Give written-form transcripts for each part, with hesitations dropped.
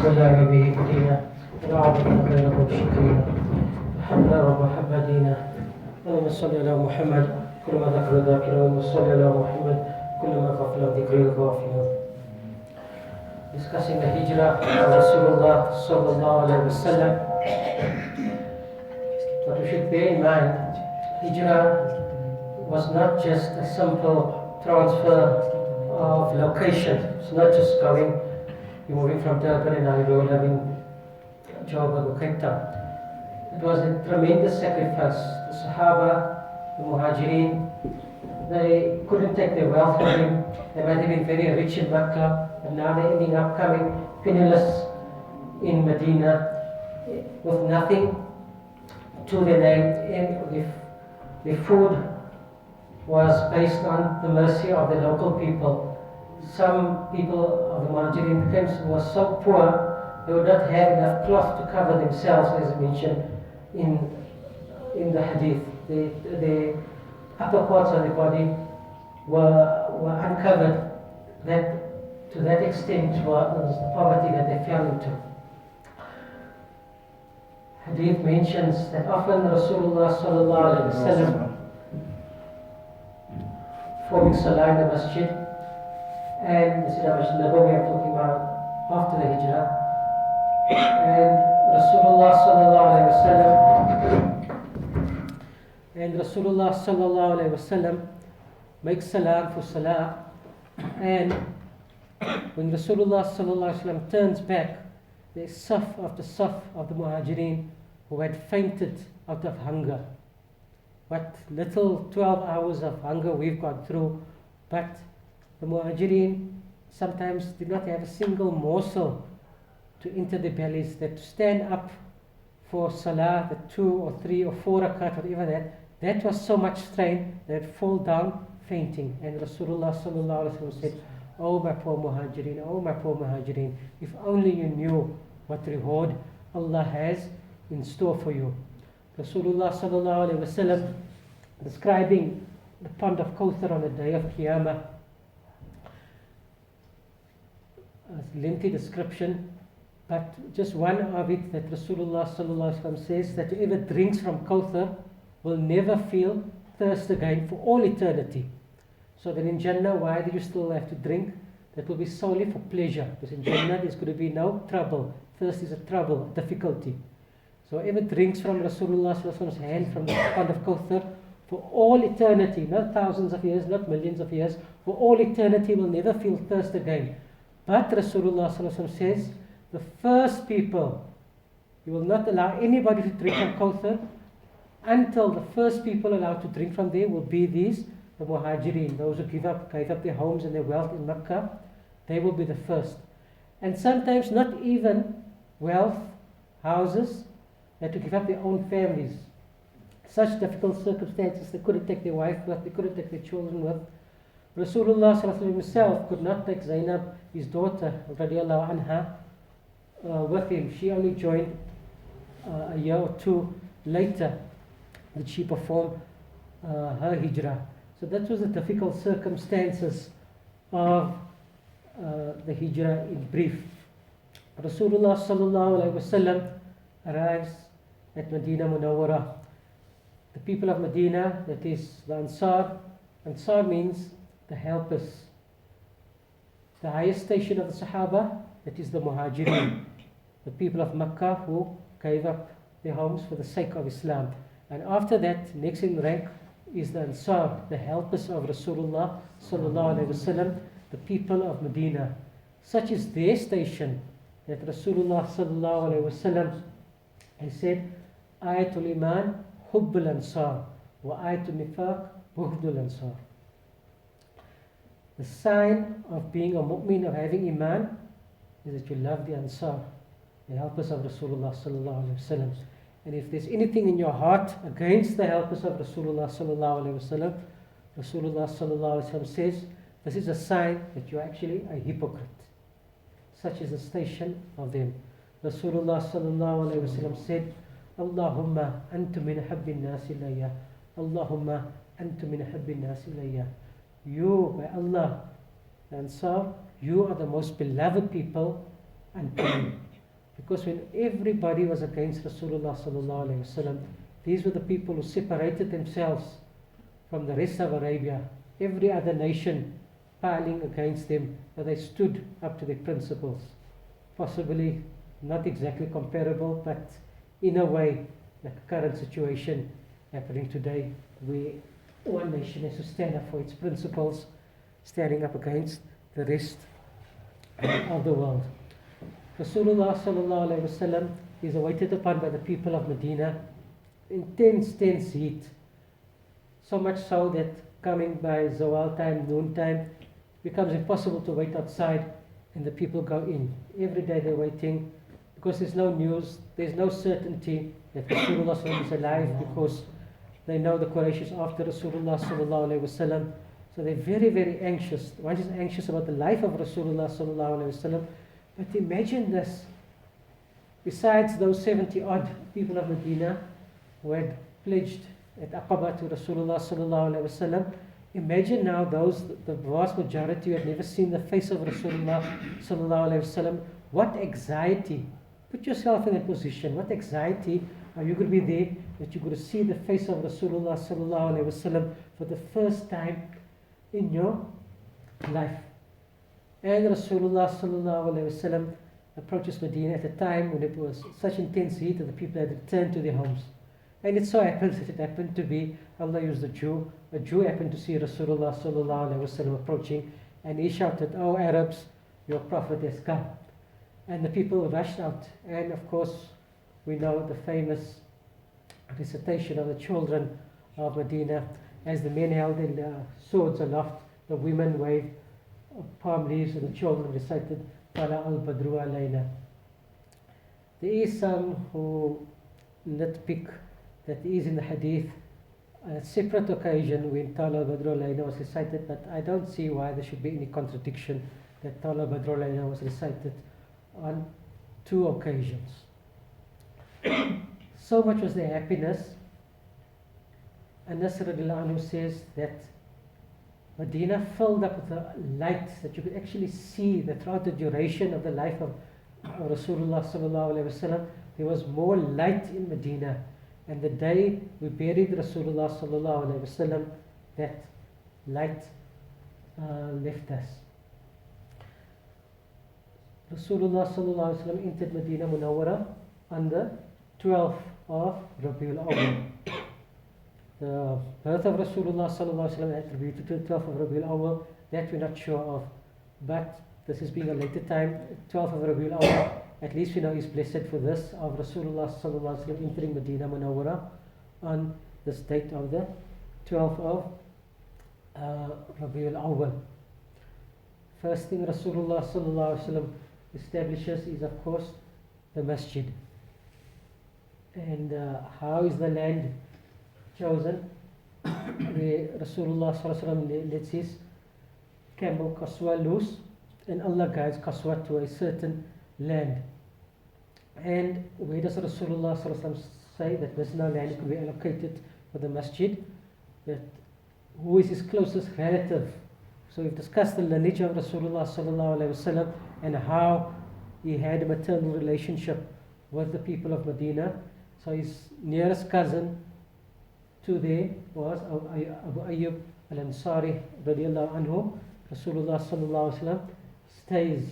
ولا به هدينا والعظيم غيره شكرنا حمدا ومحمدina اللهم صل على محمد كلما ذكر ذاكرا وصل على محمد كلما غفل ذكر الغافلين. Discussing the hijrah of Rasulullah sallallahu alaihi wasallam. What we should bear in mind, hijrah was not just a simple transfer of location. It's not just going, you're moving from Durban and now you're living in Joburg or Cape Town. It was a tremendous sacrifice. The Sahaba, the Muhajirin, they couldn't take their wealth with them. They might have been very rich in Mecca, but now they're ending up coming penniless in Medina with nothing to their name. And their food was based on the mercy of the local people. Some people of the Muhajirin were so poor, they would not have enough cloth to cover themselves, as I mentioned in the hadith. The upper parts of the body were uncovered. That to that extent was the poverty that they fell into. Hadith mentions that often Rasulullah sallallahu alaihi wasallam forming salah in the masjid, and this is Masjid Nabawi I'm talking about after the hijrah, and Rasulullah sallallahu alaihi wasallam makes salam for salah, and when Rasulullah sallallahu alaihi wasallam turns back, there's saf after saf of the Muhajirin who had fainted out of hunger. What little 12 hours of hunger we've gone through, but the Muhajirin sometimes did not have a single morsel to enter their bellies, that to stand up for salah, the 2 or 3 or 4 rakat, whatever that was so much strain that they'd fall down fainting. And Rasulullah sallallahu alaihi wasallam said, "Oh my poor Muhajirin, oh my poor Muhajirin, if only you knew what reward Allah has in store for you." Rasulullah sallallahu alaihi wasallam describing the pond of Kawthar on the day of Qiyamah, a lengthy description, but just one of it that Rasulullah sallallahu alaihi wasallam says that whoever drinks from Kawthar will never feel thirst again for all eternity. So then in Jannah, why do you still have to drink? That will be solely for pleasure, because in Jannah there's going to be no trouble. Thirst is a trouble, a difficulty. So whoever drinks from Rasulullah sallallahu alaihi wasallam's hand from the pond of Kawthar for all eternity, not thousands of years, not millions of years, for all eternity will never feel thirst again. But Rasulullah sallallahu alaihi wasallam says, the first people, you will not allow anybody to drink from Kawthar until the first people allowed to drink from there will be these, the Muhajirin, those who gave up their homes and their wealth in Mecca. They will be the first. And sometimes not even wealth, houses, they had to give up their own families. Such difficult circumstances, they couldn't take their wife with, they couldn't take their children with. Rasulullah sallallahu alaihi wasallam himself could not take Zainab, his daughter, radiallahu anha, with him. She only joined a year or 2 later that she performed her hijrah. So that was the difficult circumstances of the hijrah in brief. Rasulullah sallallahu alaihi wasallam arrives at Medina Munawwarah. The people of Medina, that is the Anṣār. Anṣār means the helpers. The highest station of the Sahaba, that is the Muhajirin, the people of Mecca who gave up their homes for the sake of Islam. And after that, next in rank is the Anṣār, the helpers of Rasulullah sallallahu alaihi wasallam, the people of Medina. Such is their station that Rasulullah sallallahu alaihi wasallam has said, "Ayatul Iman hubbul Anṣār, wa ayatul nifaq bughdul Anṣār." The sign of being a mu'min, of having Iman, is that you love the Anṣār, the helpers of Rasulullah sallallahu alaihi wasallam. And if there's anything in your heart against the helpers of Rasulullah sallallahu alaihi wasallam, Rasulullah sallallahu alaihi wasallam says, this is a sign that you're actually a hypocrite. Such is the station of them. Rasulullah sallallahu alaihi wasallam said, "Allahumma antu min habbin nasi ilayya. Allahumma antu min habbin nasi ilayya." You, by Allah, the Anṣār, you are the most beloved people unto me. Because when everybody was against Rasulullah sallallahu alaihi wasallam, these were the people who separated themselves from the rest of Arabia. Every other nation piling against them, but they stood up to their principles. Possibly not exactly comparable, but in a way, like the current situation happening today, where one nation has to stand up for its principles, standing up against the rest of the world. Rasulullah sallallahu alaihi wasallam is awaited upon by the people of Medina, intense heat, so much so that coming by Zawal time, noon time, becomes impossible to wait outside, and the people go in. Every day they're waiting, because there's no news, there's no certainty that Rasulullah sallallahu alaihi wasallam is alive, because they know the Quraysh is after Rasulullah sallallahu alaihi wasallam. So they're very anxious. One is anxious about the life of Rasulullah sallallahu alaihi wasallam. But imagine this. Besides those 70 odd people of Medina who had pledged at Aqaba to Rasulullah sallallahu alaihi wasallam, imagine now those, the vast majority who had never seen the face of Rasulullah sallallahu alaihi wasallam. What anxiety! Put yourself in that position. What anxiety are you going to be there, that you're going to see the face of Rasulullah sallallahu alaihi wasallam for the first time in your life. And Rasulullah sallallahu alaihi wasallam approaches Medina at a time when it was such intense heat that the people had returned to their homes. And it so happens that it happened to be, Allah used a Jew happened to see Rasulullah sallallahu alaihi wasallam approaching, and he shouted, "Oh Arabs, your Prophet has come." And the people rushed out, and of course we know the famous recitation of the children of Medina. As the men held their swords aloft, the women waved palm leaves, and the children recited ṭalʿal badru ʿalaynā. There is some who nitpick that is in the hadith a separate occasion when ṭalʿal badru ʿalaynā was recited, but I don't see why there should be any contradiction that ṭalʿal badru ʿalaynā was recited on two occasions. So much was their happiness. And Nasr radiallahu anhu says that Medina filled up with a light that you could actually see that throughout the duration of the life of Rasulullah sallallahu alaihi wasallam, there was more light in Medina. And the day we buried Rasulullah sallallahu alaihi wasallam, that light left us. Rasulullah sallallahu alaihi wasallam entered Medina Munawwara on the 12th of Rabīʿul ʿAwwal. The birth of Rasulullah sallallahu alaihi wasallam attributed to the 12th of Rabīʿul ʿAwwal, that we're not sure of. But this is being a later time, 12th of Rabīʿul ʿAwwal, at least we know is blessed for this, of Rasulullah sallallahu alaihi wasallam entering Medina Munawwara on this date of the 12th of Rabīʿul ʿAwwal. First thing Rasulullah sallallahu alaihi wasallam establishes is, of course, the Masjid. And how is the land chosen? Where Rasulullah sallallahu alaihi wasallam lets his camel Qaswa loose, and Allah guides Qaswa to a certain land. And where does Rasulullah sallallahu alaihi wasallam say that there's no land could be allocated for the Masjid? That who is his closest relative? So we've discussed the lineage of Rasulullah sallallahu alaihi wasallam and how he had a maternal relationship with the people of Medina. So his nearest cousin to there was Abu Ayyub al-Anṣāri radiallahu anhu. Rasulullah sallallahu alaihi wasallam stays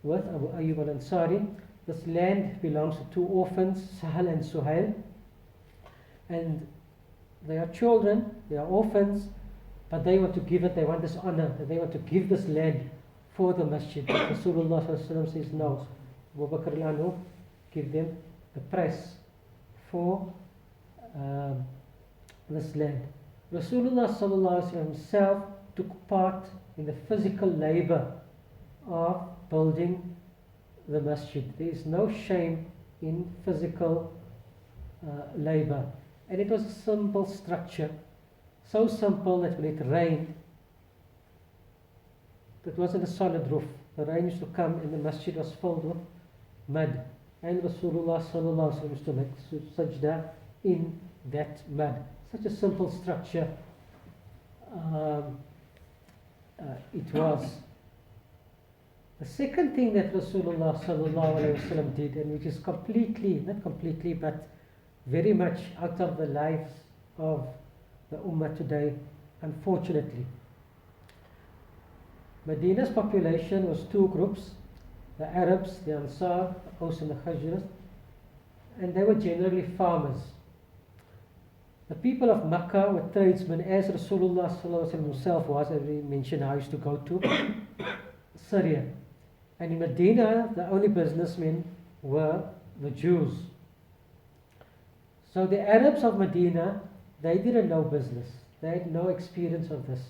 with Abu Ayyub al-Anṣāri. This land belongs to two orphans, Sahal and Suhail, and they are children, they are orphans, but they want to give it, they want this honor, they want to give this land for the Masjid. Rasulullah sallallahu alaihi wasallam says no. Abu Bakr al-Anhu give them the price for this land. Rasulullah sallallahu alaihi wasallam himself took part in the physical labor of building the Masjid. There is no shame in physical labor. And it was a simple structure, so simple that when it rained, it wasn't a solid roof. The rain used to come and the Masjid was filled with mud. And Rasulullah sallallahu alaihi wasallam used to make sajda in that mud. Such a simple structure it was. The second thing that Rasulullah sallallahu alaihi wasallam did, and which is completely, not completely, but very much out of the lives of the Ummah today, unfortunately. Medina's population was two groups, the Arabs, the Anṣār, the Aws and the Khazraj, and they were generally farmers. The people of Makkah were tradesmen, as Rasulullah sallallahu alaihi wasallam himself was, as we mentioned, how he used to go to Syria. And in Medina, the only businessmen were the Jews. So the Arabs of Medina, they didn't know business. They had no experience of this.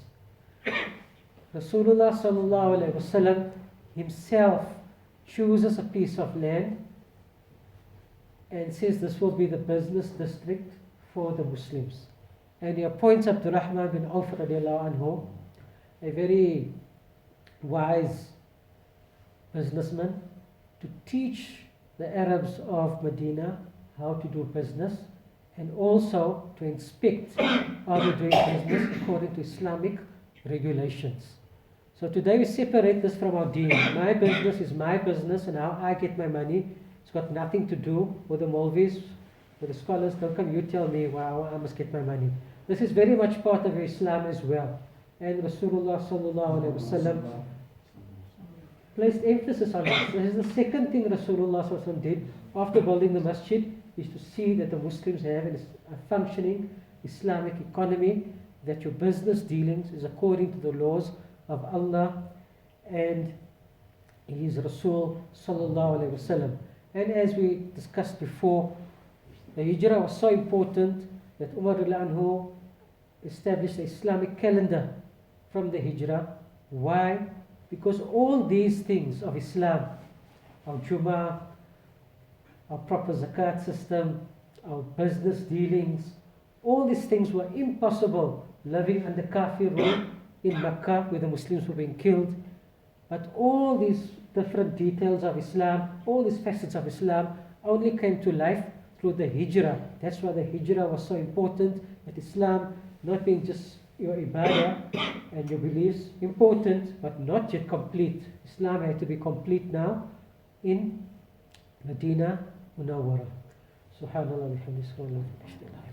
Rasulullah sallallahu alaihi wasallam himself chooses a piece of land and says this will be the business district for the Muslims. And he appoints Abdurrahman bin Auf radiallahu anhu, a very wise businessman, to teach the Arabs of Medina how to do business, and also to inspect how they're doing business according to Islamic regulations. So today we separate this from our deen. My business is my business, and how I get my money. It's got nothing to do with the Maulvis, with the scholars. Don't come you tell me how I must get my money. This is very much part of Islam as well. And Rasulullah sallallahu alaihi wasallam placed emphasis on this. This is the second thing Rasulullah sallallahu alaihi wasallam did after building the Masjid, is to see that the Muslims have a functioning Islamic economy, that your business dealings is according to the laws of Allah and His Rasul sallallahu alaihi wasallam. And as we discussed before, the Hijrah was so important that Umar radiallahu anhu established the Islamic calendar from the Hijrah. Why? Because all these things of Islam, our Jumu'ah, our proper zakat system, our business dealings, all these things were impossible living under Kafir rule in Makkah, where the Muslims were being killed. But all these different details of Islam, all these facets of Islam only came to life through the Hijrah. That's why the Hijrah was so important, that Islam not being just your ibadah and your beliefs, important but not yet complete. Islam had to be complete now in Medina Munawwara. Subhanallah, bihamdihi.